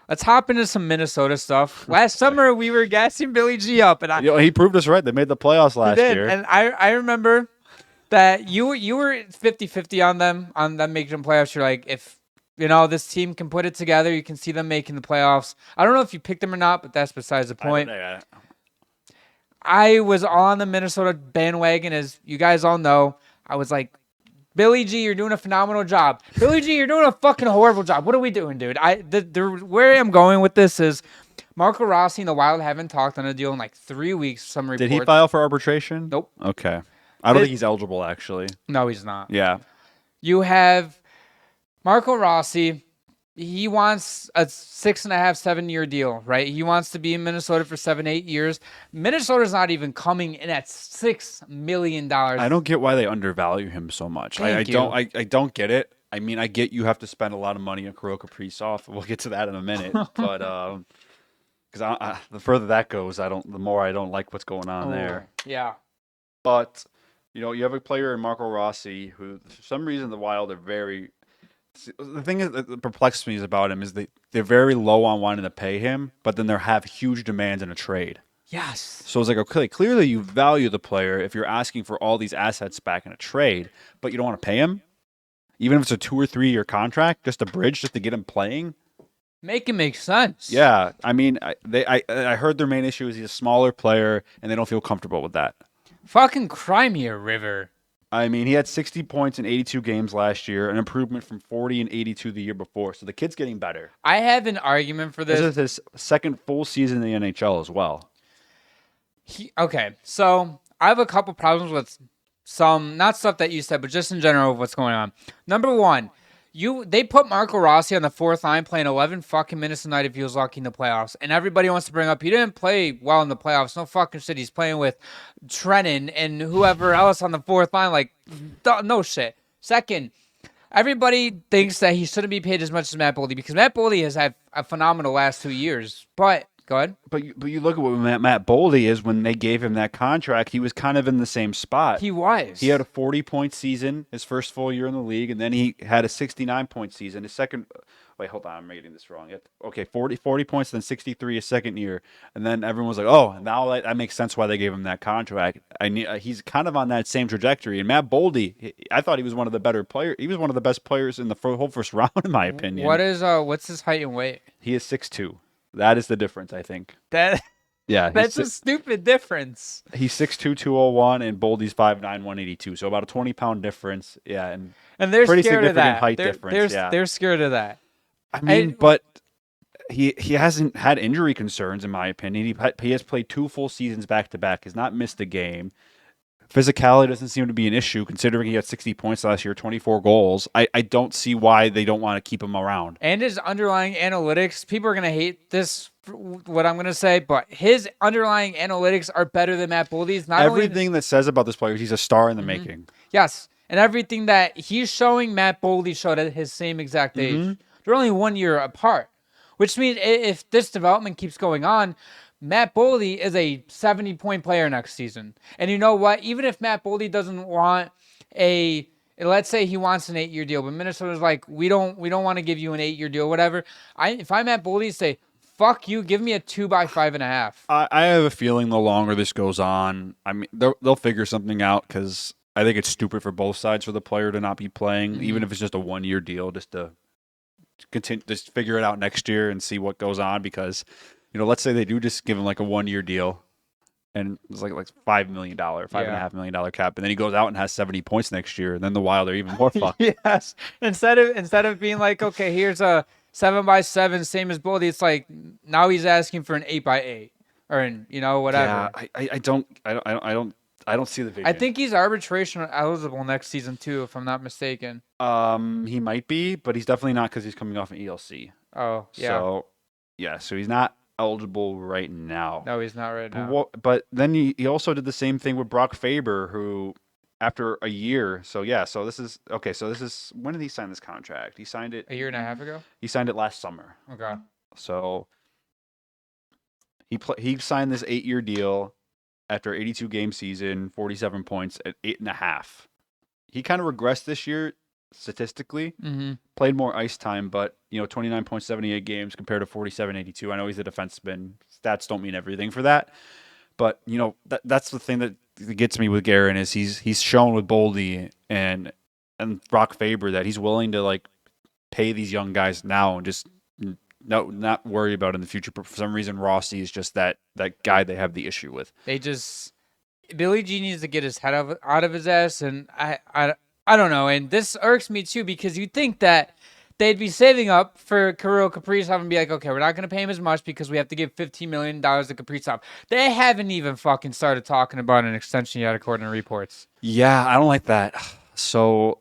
Let's hop into some Minnesota stuff. Last summer, we were gassing Billy G up, and He proved us right. They made the playoffs he last did. year. And I remember that you were 50-50 on them making the playoffs. You're like, if this team can put it together, you can see them making the playoffs. I don't know if you picked them or not, but that's besides the point. I was on the Minnesota bandwagon, as you guys all know. I was like, Billy G, you're doing a phenomenal job. Billy G, you're doing a fucking horrible job. What are we doing, dude? Where I'm going with this is Marco Rossi and the Wild haven't talked on a deal in like 3 weeks. Some reports. Did he file for arbitration? Nope. Okay. I don't think he's eligible, actually. No, he's not. Yeah. You have Marco Rossi. He wants a 6.5, 7-year deal, right? He wants to be in Minnesota for 7, 8 years. Minnesota's not even coming in at $6 million. I don't get why they undervalue him so much. I don't get it. I mean, I get you have to spend a lot of money on Kirill Kaprizov. We'll get to that in a minute, but because the further that goes, the more I don't like what's going on there. Yeah. But you have a player in Marco Rossi who, for some reason, the Wild are very. The thing that perplexes me about him is they're very low on wanting to pay him, but then they have huge demands in a trade. Yes. So it's like, okay, clearly you value the player if you're asking for all these assets back in a trade, but you don't want to pay him, even if it's a 2 or 3 year contract, just a bridge, just to get him playing. Make it make sense. Yeah, I mean, I heard their main issue is he's a smaller player, and they don't feel comfortable with that. Fucking cry me a river. I mean, he had 60 points in 82 games last year, an improvement from 40 and 82 the year before. So the kid's getting better. I have an argument for this. This is his second full season in the NHL as well. Okay, so I have a couple problems with some, not stuff that you said, but just in general of what's going on. Number one, they put Marco Rossi on the fourth line playing 11 fucking minutes a night if he was lucky in the playoffs. And everybody wants to bring up, he didn't play well in the playoffs. No fucking shit. He's playing with Trennan and whoever else on the fourth line. Like, no shit. Second, everybody thinks that he shouldn't be paid as much as Matt Boldy because Matt Boldy has had a phenomenal last 2 years. But go ahead. But you look at what Matt Boldy is when they gave him that contract. He was kind of in the same spot. He was. He had a 40-point season his first full year in the league, and then he had a 69-point season. His second. Wait, hold on, I'm reading this wrong. Okay, 40 points, then 63 his second year, and then everyone was like, "Oh, now that makes sense why they gave him that contract." He's kind of on that same trajectory. And Matt Boldy, I thought he was one of the better players. He was one of the best players in the whole first round, in my opinion. What's his height and weight? He is 6'2". That is the difference, I think. Yeah, that's a stupid difference. He's 6'2", 201, and Boldy's 5'9", 182. So about a 20-pound difference. Yeah, and they're pretty scared significant of that. height difference. They're scared of that. I mean, but he hasn't had injury concerns, in my opinion. He has played 2 full seasons back to back. Has not missed a game. Physicality doesn't seem to be an issue, considering he had 60 points last year, 24 goals. I don't see why they don't want to keep him around. And his underlying analytics, people are going to hate this, what I'm going to say, but his underlying analytics are better than Matt Boldy's. Everything that says about this player is he's a star in the making. Yes, and everything that he's showing, Matt Boldy showed at his same exact age. They're only 1 year apart, which means if this development keeps going on, Matt Boldy is a 70-point player next season. And you know what? Even if Matt Boldy doesn't want let's say he wants an 8-year deal, but Minnesota's like, we don't want to give you an 8-year deal, whatever. If I'm Matt Boldy, say, fuck you, give me a 2 by 5.5. I have a feeling the longer this goes on, I mean, they'll figure something out because I think it's stupid for both sides for the player to not be playing, even if it's just a 1-year deal, just to continue, just figure it out next year and see what goes on because. Let's say they do just give him like a 1-year deal, and it's like $5 million, $5.5 million cap, and then he goes out and has 70 points next year, and then the Wild are even more fucked. Yes, instead of being like, okay, here's a 7 by 7, same as Boldy, it's like now he's asking for an 8 by 8 or whatever. Yeah, I don't see the vision. I think he's arbitration eligible next season too, if I'm not mistaken. He might be, but he's definitely not because he's coming off an ELC. Oh, yeah. So he's not eligible right now. No, he's not right now. But then he also did the same thing with Brock Faber, who after a year. So this is okay. So this is when did he sign this contract? He signed it a year and a half ago. He signed it last summer. Okay. So he signed this 8-year deal after 82 game season, 47 points at 8.5. He kind of regressed this year statistically. Mm-hmm. Played more ice time, but 29.78 games compared to 47.82. I know he's a defenseman. Stats don't mean everything for that, but that's the thing that gets me with Guerin is he's shown with Boldy and Brock Faber that he's willing to like pay these young guys now and just not worry about in the future. But for some reason, Rossi is just that guy they have the issue with. Billy G needs to get his head out of his ass, and I don't know. And this irks me too because you'd think that they'd be saving up for Kirill Kaprizov and be like, okay, we're not going to pay him as much because we have to give $15 million to Kaprizov. They haven't even fucking started talking about an extension yet, according to reports. Yeah, I don't like that. So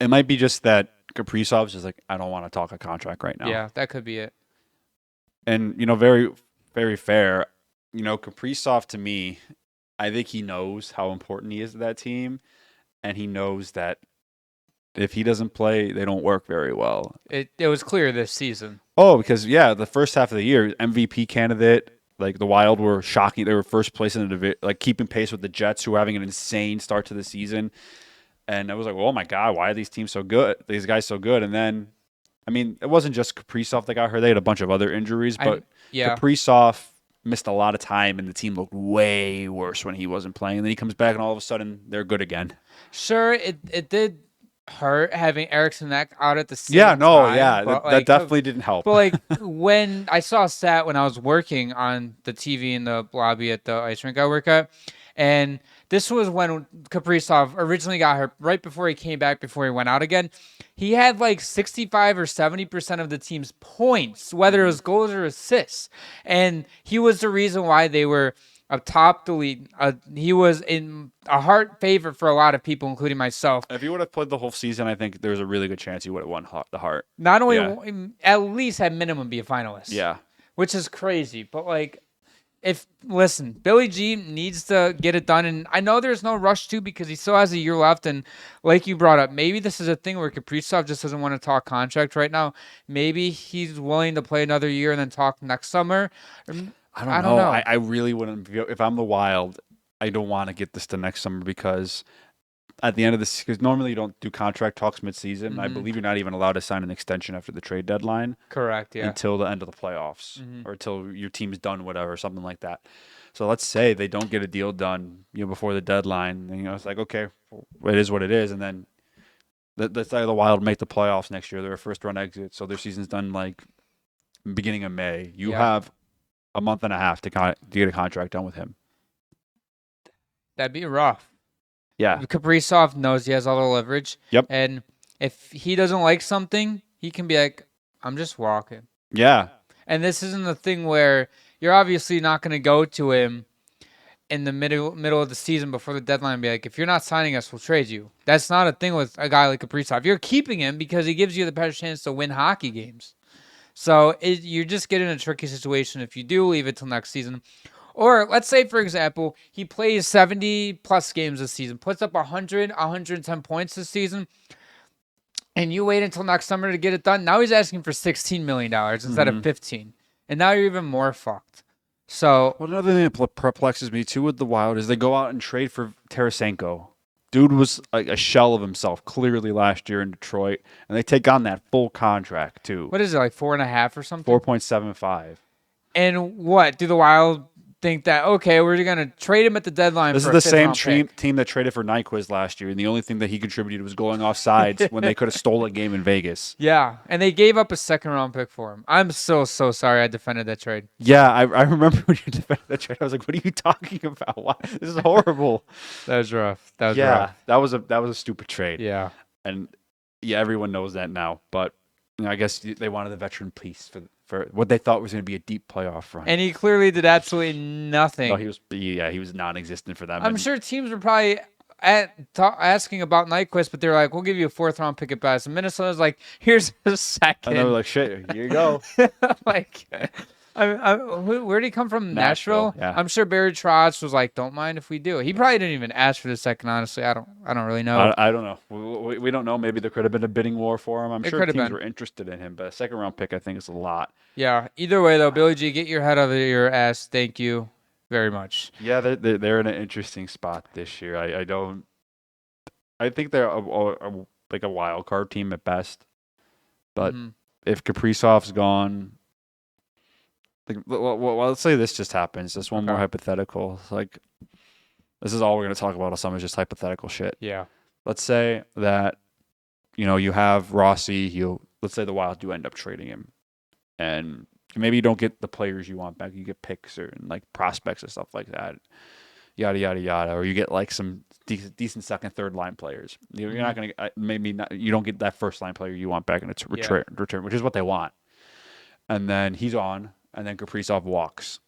it might be just that Kaprizov's just like, I don't want to talk a contract right now. Yeah, that could be it. And, very, very fair. Kaprizov to me, I think he knows how important he is to that team. And he knows that if he doesn't play, they don't work very well. It was clear this season. Oh, because, the first half of the year, MVP candidate, like the Wild were shocking. They were first place in the division, like keeping pace with the Jets, who were having an insane start to the season. And I was like, oh my God, why are these teams so good? These guys so good? And then, it wasn't just Kaprizov that got hurt. They had a bunch of other injuries, but Kaprizov missed a lot of time, and the team looked way worse when he wasn't playing. And then he comes back, and all of a sudden, they're good again. Sure, it did hurt having Eriksson out at the same time. That definitely didn't help. But when I saw a stat when I was working on the TV in the lobby at the ice rink I work at, and this was when Kaprizov originally got hurt, right before he came back, before he went out again. He had 65 or 70% of the team's points, whether it was goals or assists, and he was the reason why they were atop the league. He was in a heart favorite for a lot of people, including myself. If he would have played the whole season, I think there's a really good chance he would have won the Hart. Not only, at least at minimum, be a finalist. Yeah. Which is crazy. But, listen, Billy G needs to get it done. And I know there's no rush to because he still has a year left. And like you brought up, maybe this is a thing where Kaprizov just doesn't want to talk contract right now. Maybe he's willing to play another year and then talk next summer. I don't know. I really wouldn't. If I'm the Wild, I don't want to get this to next summer because at the end of this, because normally you don't do contract talks mid-season. I believe you're not even allowed to sign an extension after the trade deadline. Correct, yeah. Until the end of the playoffs or until your team's done, whatever, something like that. So let's say they don't get a deal done, before the deadline. And, it's like, okay, it is what it is. And then let's say the Wild make the playoffs next year. They're a first-round exit, so their season's done beginning of May. You have a month and a half to get a contract done with him. That'd be rough. Yeah. Kaprizov knows he has all the leverage. Yep. And if he doesn't like something, he can be like, I'm just walking. Yeah. And this isn't a thing where you're obviously not going to go to him in the middle of the season before the deadline and be like, if you're not signing us, we'll trade you. That's not a thing with a guy like Kaprizov. You're keeping him because he gives you the better chance to win hockey games. So you're just getting a tricky situation if you do leave it till next season. Or let's say, for example, he plays 70-plus games this season, puts up 100, 110 points this season, and you wait until next summer to get it done. Now he's asking for $16 million instead of $15. And now you're even more fucked. So, another thing that perplexes me, too, with the Wild is they go out and trade for Tarasenko. Dude was like a shell of himself, clearly, last year in Detroit. And they take on that full contract, too. What is it, 4.5 or something? 4.75. And what? Do the Wild think that, okay, we're going to trade him at the deadline This for is the same pick? team that traded for Nyquist last year, and the only thing that he contributed was going off sides when they could have stole a game in Vegas. Yeah, and they gave up a second-round pick for him. I'm so sorry I defended that trade. Yeah, I remember when you defended that trade. I was like, what are you talking about? Why? This is horrible. That was rough. Rough. That was a stupid trade. Yeah. And, everyone knows that now, but I guess they wanted the veteran piece for what they thought was going to be a deep playoff run. And he clearly did absolutely nothing. No, he was non-existent for them. I'm sure teams were probably asking about Nyquist, but they're like, we'll give you a 4th-round pick at best. And Minnesota's like, here's a second. And they were like, shit, here you go. Where'd he come from? Nashville? Yeah. I'm sure Barry Trotz was like, don't mind if we do. He probably didn't even ask for the second, honestly. I don't really know. I don't know. We don't know. Maybe there could have been a bidding war for him. I'm sure teams were interested in him, but a second-round pick, I think, is a lot. Yeah. Either way, though, Billy G, get your head out of your ass. Thank you very much. Yeah, they're in an interesting spot this year. I think they're like a wild card team at best. But Mhm. if Kaprizov's gone, like, well, let's say this just happens. Just one more Okay. hypothetical. Like, this is all we're going to talk about all summer is just hypothetical shit. Yeah. Let's say that, you have Rossi. Let's say the Wild do end up trading him. And maybe you don't get the players you want back. You get picks or like prospects and stuff like that. Yada, yada, yada. Or you get like some decent second, third line players. You're not going to, maybe not, you don't get that first line player you want back in its return, which is what they want. And then he's on, and then Kaprizov walks.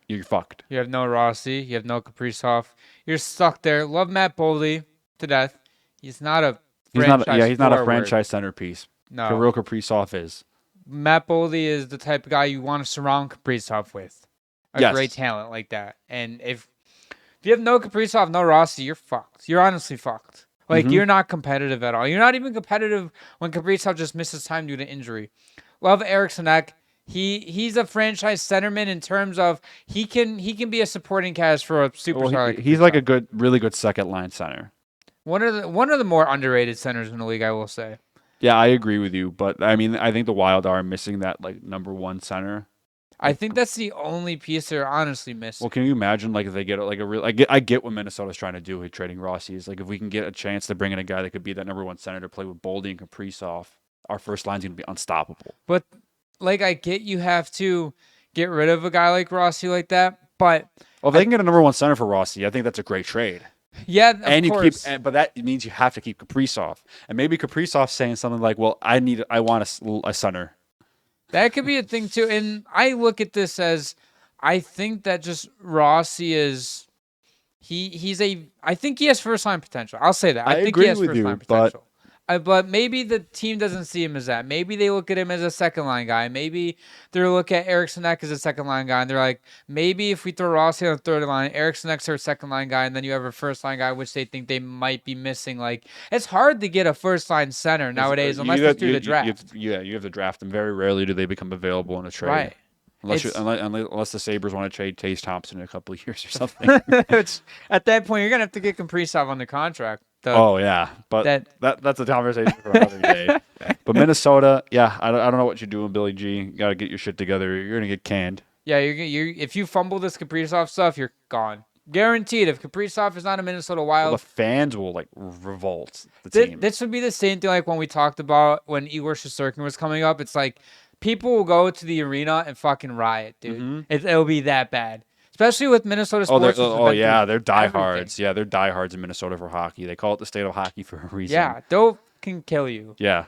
You're fucked. You have no Rossi. You have no Kaprizov. You're stuck there. Love Matt Boldy to death. He's not a franchise He's not a forward. franchise centerpiece. No. Kirill Kaprizov is. Matt Boldy is the type of guy you want to surround Kaprizov with. A great talent like that. And if you have no Kaprizov, no Rossi, you're fucked. You're honestly fucked. Like, you're not competitive at all. You're not even competitive when Kaprizov just misses time due to injury. Love Eriksson Ek. He's a franchise centerman in terms of he can be a supporting cast for a superstar. He's like a really good second line center. One of the more underrated centers in the league, I will say. Yeah, I agree with you, but I mean, I think the Wild are missing that like number one center. I think that's the only piece they're honestly missing. Well, can you imagine like if they get like a real? I get what Minnesota's trying to do with trading Rossi. Is like if we can get a chance to bring in a guy that could be that number one center to play with Boldy and Kaprizov, our first line's gonna be unstoppable. But like, I get you have to get rid of a guy like Rossi like that, but if they can get a number one center for Rossi, I think that's a great trade. Yeah, of course. But that means you have to keep Kaprizov, and maybe Kaprizov's saying something like, "Well, I want a center." That could be a thing too. And I look at this as, I think that just Rossi is, I think he has first line potential. I'll say that. I think agree he has with first you, line potential. But maybe the team doesn't see him as that. Maybe they look at him as a second line guy. Maybe they look at Eriksson Ek as a second line guy, and they're like, maybe if we throw Rossi on the third line, Eriksson Ek's our second line guy, and then you have a first line guy, which they think they might be missing. Like, it's hard to get a first line center nowadays unless it's through the draft. You have to draft them. Very rarely do they become available in a trade. Right. Unless the Sabres want to trade Taze Thompson in a couple of years or something. At that point, you're gonna have to get Kaprizov on the contract. But that's a conversation for another day. But Minnesota, I don't know what you're doing, Billy G. You got to get your shit together. You're gonna get canned. Yeah, you if you fumble this Kaprizov stuff, you're gone. Guaranteed. If Kaprizov is not a Minnesota Wild, the fans will like revolt the team. This would be the same thing like when we talked about when Igor Shesterkin was coming up. It's like people will go to the arena and fucking riot, dude. Mm-hmm. It'll be that bad. Especially with Minnesota sports. They're diehards. Yeah, they're diehards in Minnesota for hockey. They call it the state of hockey for a reason. Yeah, they'll can kill you. Yeah.